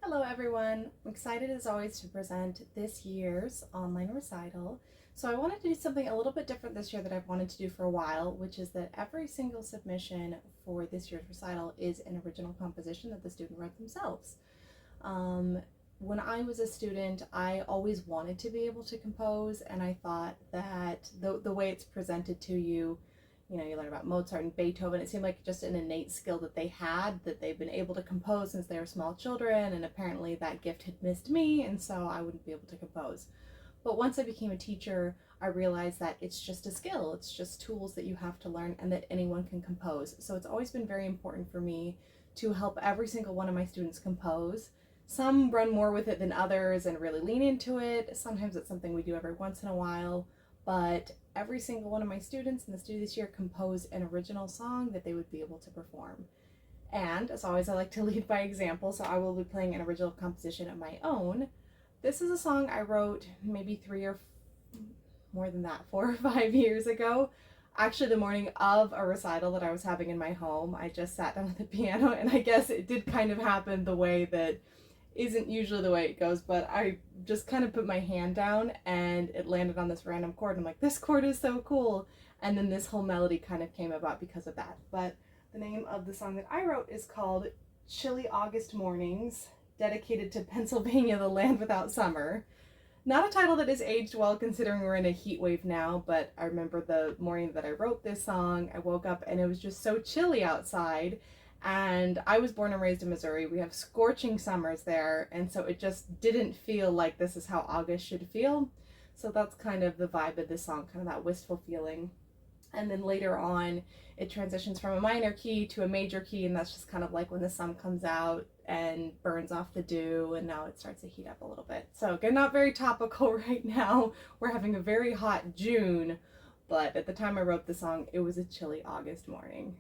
Hello everyone! I'm excited as always to present this year's online recital. So I wanted to do something a little bit different this year that I've wanted to do for a while, which is that every single submission for this year's recital is an original composition that the student wrote themselves. When I was a student, I always wanted to be able to compose, and I thought that the way it's presented to you, you learn about Mozart and Beethoven. It seemed like just an innate skill that they had, that they've been able to compose since they were small children, and apparently that gift had missed me, and so I wouldn't be able to compose. But once I became a teacher, I realized that it's just a skill. It's just tools that you have to learn and that anyone can compose. So it's always been very important for me to help every single one of my students compose. Some run more with it than others and really lean into it. Sometimes it's something we do every once in a while, but every single one of my students in the studio this year composed an original song that they would be able to perform. And as always, I like to lead by example, so I will be playing an original composition of my own. This is a song I wrote maybe 4 or 5 years ago. Actually, the morning of a recital that I was having in my home. I just sat down at the piano, and I guess it did kind of happen the way that isn't usually the way it goes, but I just kind of put my hand down and it landed on this random chord. I'm like, this chord is so cool. And then this whole melody kind of came about because of that. But the name of the song that I wrote is called Chilly August Mornings, dedicated to Pennsylvania, the land without summer. Not a title that is aged well considering we're in a heat wave now, but I remember the morning that I wrote this song, I woke up and it was just so chilly outside. And I was born and raised in Missouri. We have scorching summers there, and so it just didn't feel like this is how August should feel. So that's kind of the vibe of this song, kind of that wistful feeling. And then later on, it transitions from a minor key to a major key, and that's just kind of like when the sun comes out and burns off the dew, and now it starts to heat up a little bit. So again, not very topical right now. We're having a very hot June, but at the time I wrote the song, it was a chilly August morning.